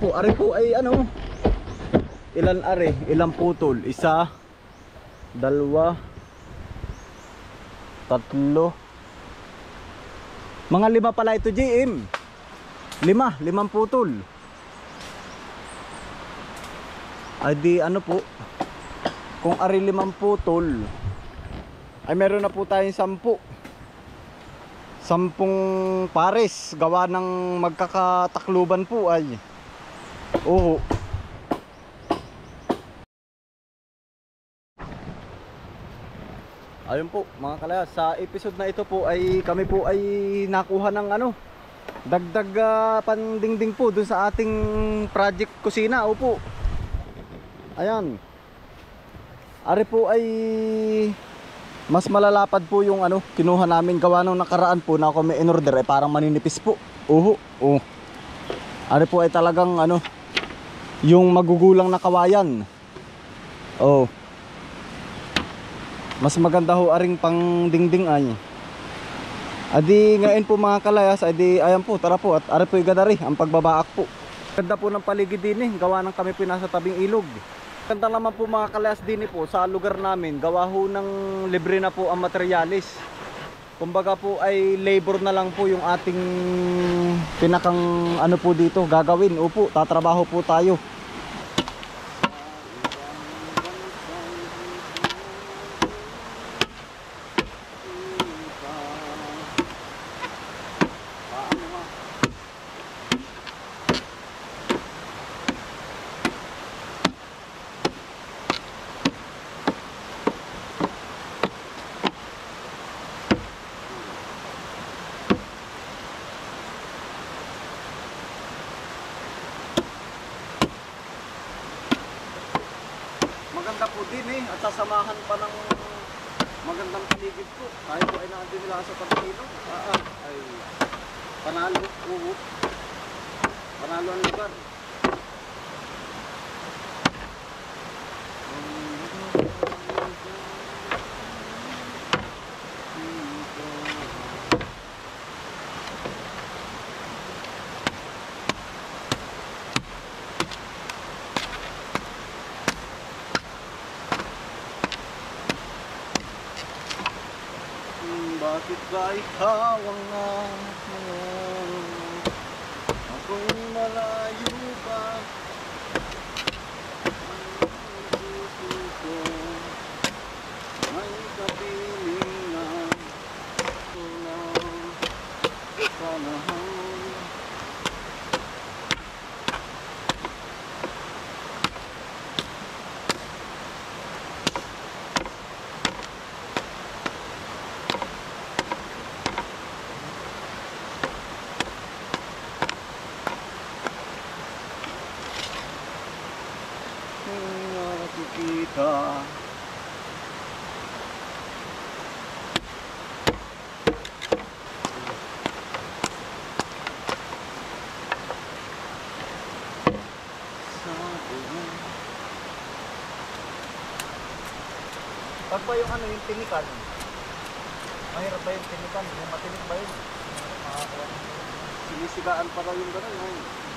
po. Ari po ay ano? Ilan ari? Ilang putol? Isa, dalawa, tatlo. Mga 5 pala ito, JM. 5 putol. Ay di ano po. Kung ari 5 putol, ay meron na po tayong 10 pares gawa ng magkakatakluban po ay. Oo. Ayun po mga kalayas, sa episode na ito po ay kami po ay nakuha ng ano, dagdag pandingding po dun sa ating project kusina. Opo. Ayan. Ari po ay mas malalapad po yung ano, kinuha namin gawa nung nakaraan po na ako may in-order ay parang maninipis po. Oo. Oh. Ari po ay talagang ano, yung magugulang na kawayan. Oh. Mas maganda ho aring pang dingding ay. Adi ngayon po mga kalayas, adi ayan po, tara po at ari po igadari ang pagbabaak po. Ganda po ng paligid din gawa ng kami po nasa tabing ilog. Ganda naman po mga kalayas din po sa lugar namin, gawa ho ng libre na po ang materialis. Kumbaga po ay labor na lang po yung ating pinakang ano po dito gagawin. Opo, tatrabaho po tayo. Maganda po din at sasamahan pa ng magandang paligid po. Tayo po ay naandun nila sa Pagkilo. Ay panalo. Oo. Panalo ang lugar. Bakit ba ikaw ang akong malayo pa? Ang puso ko may kapiling na tulang panahon. Kita pag ba yung ano yung tinikan, mahirap ba yung tinikan? Yung matinik ba yun? Sinisigaan pa daw yung gano'n ngayon.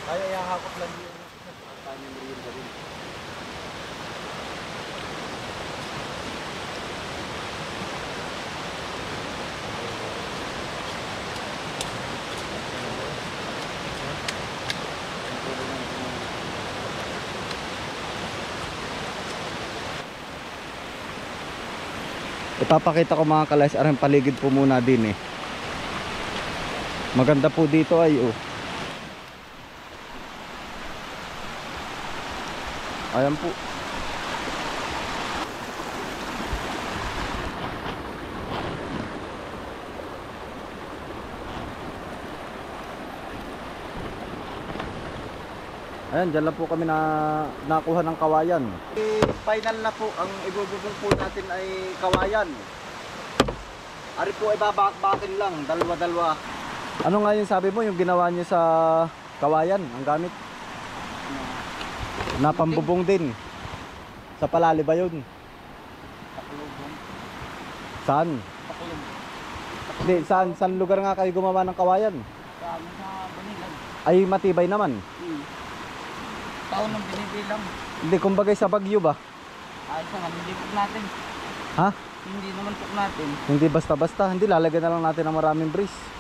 Kaya ihahakot lang yun. Ang tayo mo rin gawin. Ipapakita ko mga kalayas ang paligid po muna din Maganda po dito ay Ayan po. Ayan, dyan lang po kami nakuha ng kawayan. Final na po, ang ibububong po natin ay kawayan. Ari po ay babakbakin lang, dalawa-dalawa. Ano nga yung sabi mo, yung ginawa niyo sa kawayan, ang gamit? Napambubong din. Sa palali ba yun? Saan? Pakulong. Hindi, saan lugar nga kayo gumawa ng kawayan? Sa Banilag. Ay matibay naman. Taon ng binibilang. Hindi, kumbagay sa Bagyo ba? Ayos naman, hindi po natin. Ha? Hindi naman po natin. Hindi basta-basta. Hindi, lalagyan na lang natin ng maraming breeze.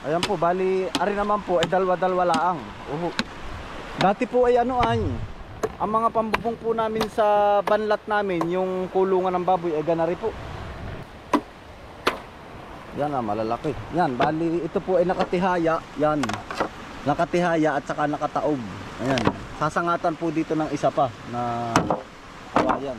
Ayan po, bali, ari naman po ay dalwa-dalwa laang. Dati po ay ano ay, ang mga pambubong po namin sa banlat namin, yung kulungan ng baboy ay ganari po. Yan ah, malalaki. Yan, bali, ito po ay nakatihaya. Yan, nakatihaya at saka nakataob. Ayan, sasangatan po dito ng isa pa na kawayan.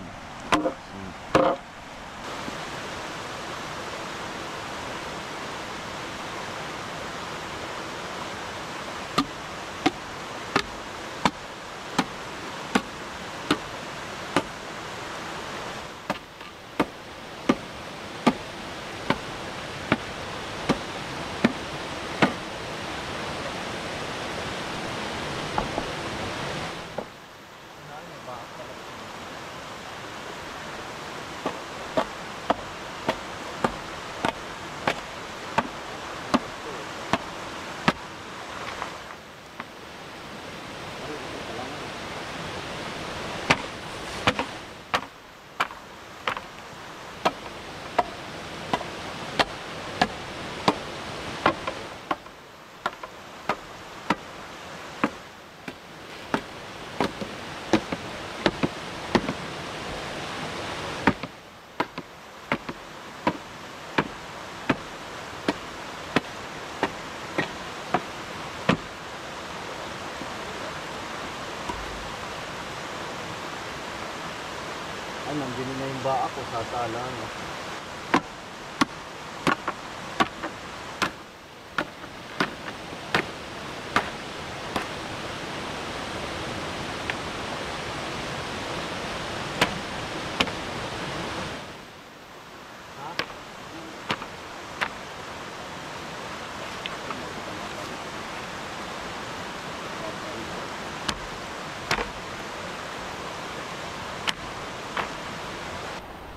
Ay, nandiyan na yung baa ko, sasala na.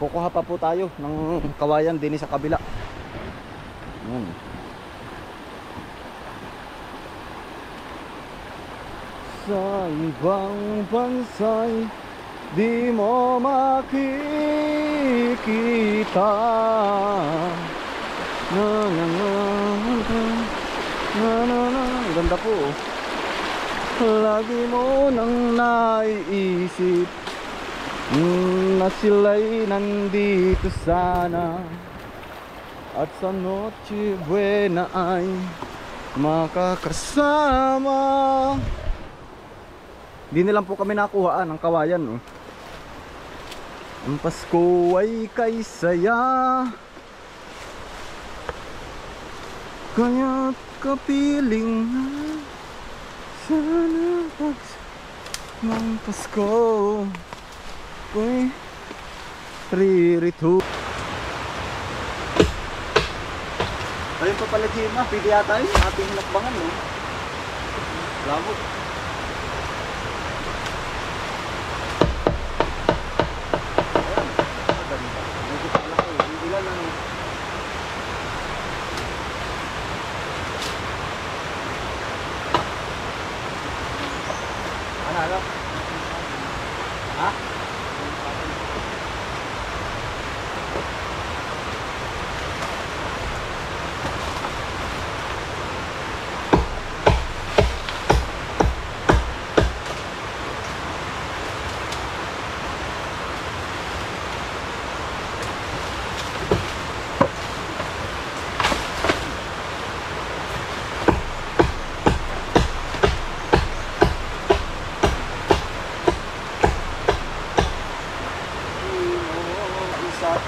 Kukuha pa po tayo ng kawayan din sa kabila. Sa ibang bansa'y di mo makikita. Na na na na na na. Ganda po. Lagi mo nang naiisip na sila'y nandito sana, at sa Noche Buena ay makakasama. Di nilang po kami nakuhaan ng kawayan, no? Ang Pasko ay kay saya, kaya't kapiling na sana pag ng Pasko ko'y ririto. Ayun pa pala, Gina, pwede yata yun ating hinakbangan, no? Labo. Ayan, maganda. Medyo pala ko, ilan lang. Ano? Ha?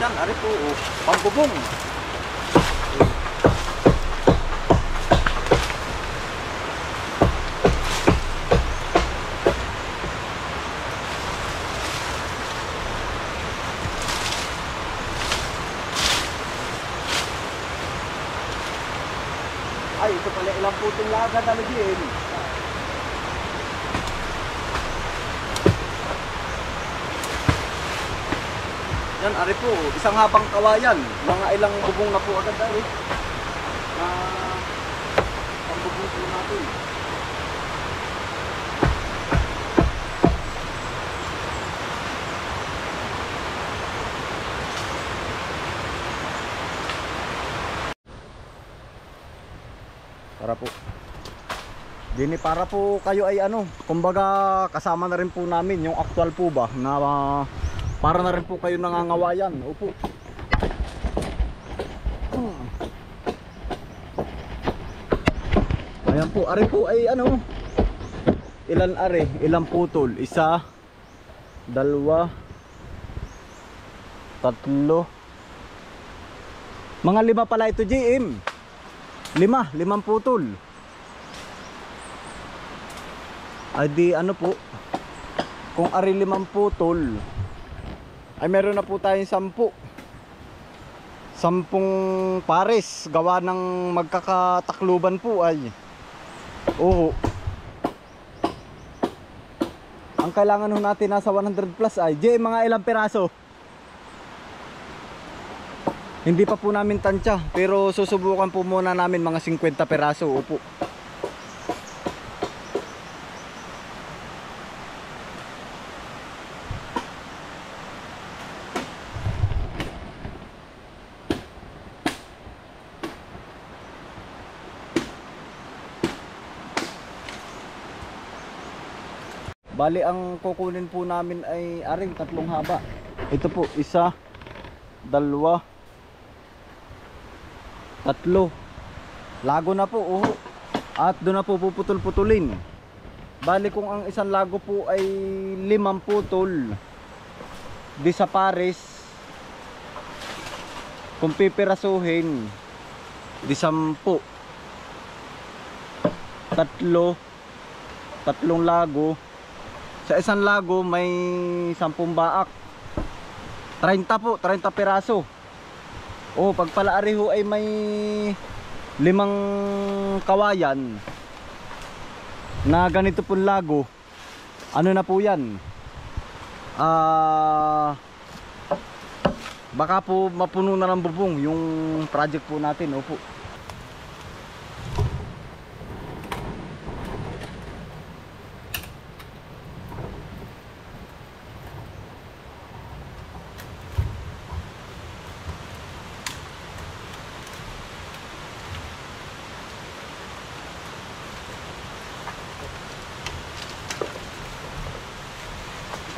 Yan, ari po, pambubong. Ay, ito pala ilang putong laga talaga eh. Yan, ari po, isang habang kawayan. Mga ilang bubong na po agad ari. Na ang bubong po natin. Para po. Dini para po kayo ay ano, kumbaga kasama na rin po namin yung actual po ba na para na rin po kayo nangangawayan. Opo. Ayan po, ari po ay ano, ilan ari, ilang putol? Isa, dalawa, tatlo, mga 5 pala ito, GM. 5 putol. Ay di ano po, kung ari 5 putol ay meron na po tayong 10 pares gawa ng magkakatakluban po ay. Oo. Ang kailangan ho natin nasa 100 plus ay mga ilang piraso. Hindi pa po namin tansya, pero susubukan po muna namin mga 50 piraso. Opo. Bali ang kukunin po namin ay aring 3 haba. Ito po, 1, 2, 3. Lago na po, at doon na po puputol-putulin. Bali kung ang isang lago po ay 5 putol, di sa pares, kung pipirasuhin, di 10. 3 lago. Sa isang lago may 10 baak. 30 po, 30 piraso. Pag pala ariho ay may 5 kawayan na ganito pong lago, ano na po yan? Baka po mapuno na ng bubong yung project po natin. Opo.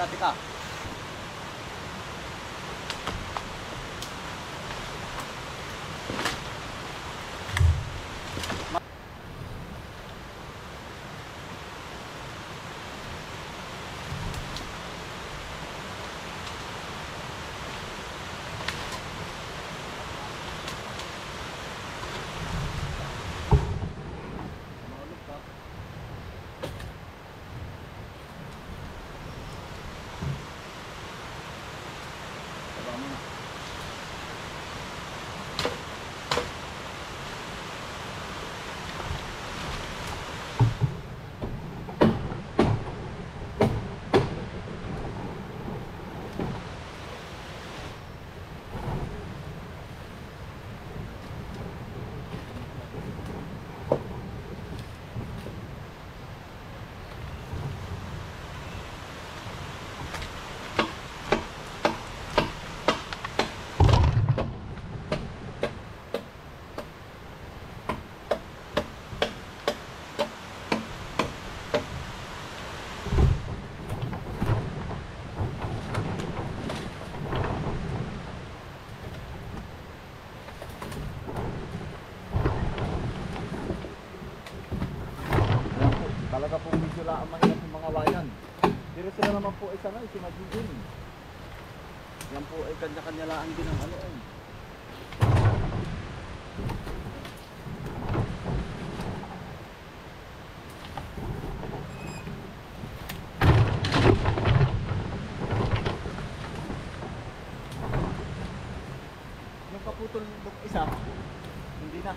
Tika. Talaga po medyo lang mahirap yung mga wayan. Pero sila naman po isa na, si Majidin. Yan po ay kanya-kanya lang din ang ano ay. Yung kaputol ng isa, hindi na.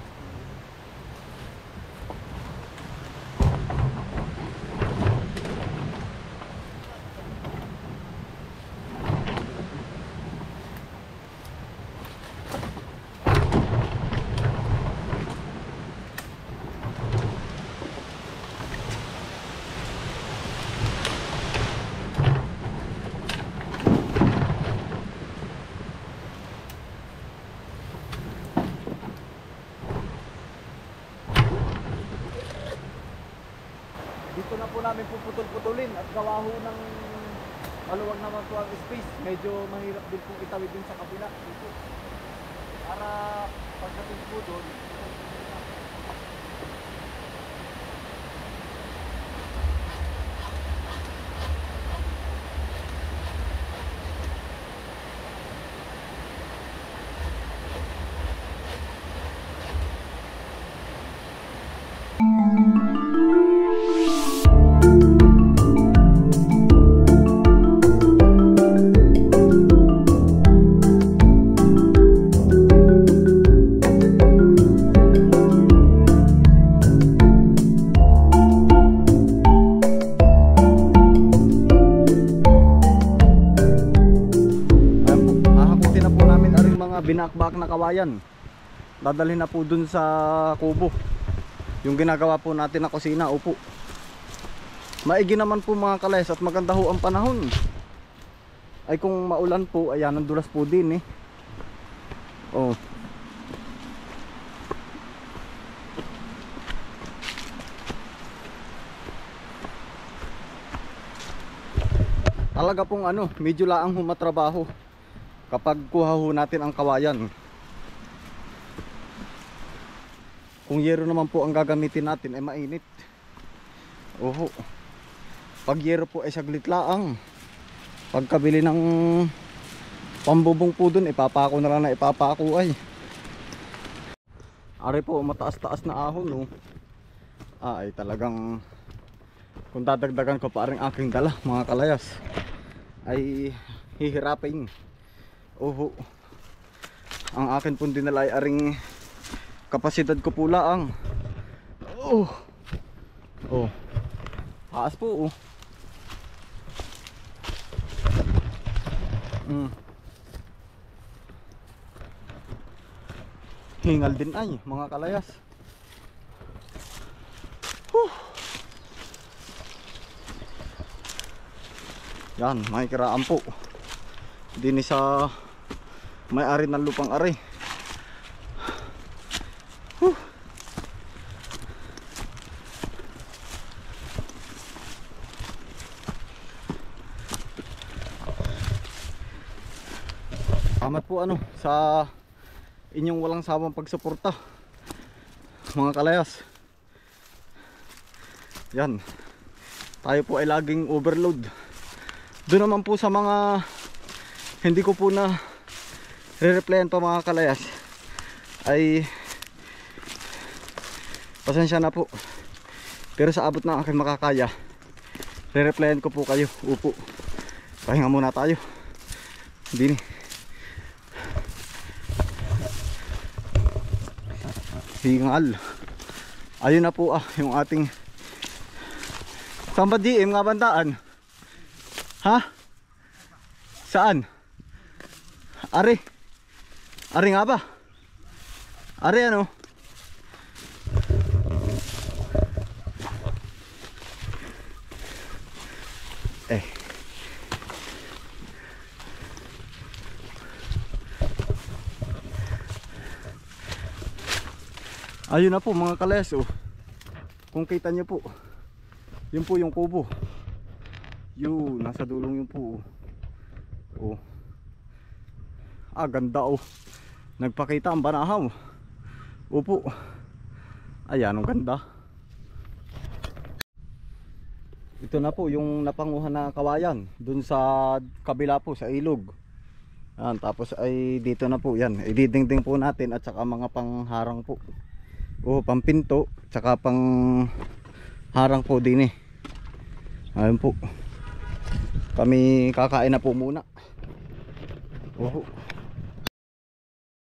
po namin puputol-putulin at gawa ho ng maluwag naman po ang space. Medyo mahirap din po itawid din sa kabila dito. Para pagdating po doon, binakbak na kawayan, dadalhin na po dun sa kubo yung ginagawa po natin na kusina. Upo, maigi naman po mga kalayas at maganda ho ang panahon. Ay kung maulan po, ayan, ang dulas po din oh. Talaga pong medyo laang humatrabaho kapag kuha ho natin ang kawayan. Kung yero naman po ang gagamitin natin ay mainit. Oho. Pag yero po ay saglit laang. Pagkabili ng pambubong po dun, ipapako na lang na ipapako ay. Ari po, mataas-taas na ahon ay talagang kung dadagdagan ko pa rin aking dala mga kalayas ay hihirapin. Oho. Ang akin pong dinala ay aring kapasidad ko po laang. Taas po Hingal din ay mga kalayas. Yan, makikiraan po din sa may-ari ng lupang ari. Salamat po sa inyong walang sawang pagsuporta mga kalayas. Yan, tayo po ay laging overload. Doon naman po sa mga hindi ko po na re-replyan pa mga kalayas ay pasensya na po, pero sa abot ng aking makakaya re-replyan ko po kayo. Upo, pahinga muna tayo. Dini hingal. Ayun na po yung ating saan ba GM nga bandaan? Ha? Saan? Ari nga ba? Ari ayun na po mga kalayas. Kung kita nyo po, yun po yung kubo. Yun, nasa dulong yun po. Ganda nagpakita ang banahaw. Opo. Ayan, ang ganda. Ito na po yung napanguhan na kawayan dun sa kabila po sa ilog. Yan, tapos ay dito na po yan. Ididingding po natin at saka mga pangharang po. Pampinto, saka pang harang po din Ayun po. Kami kakain na po muna.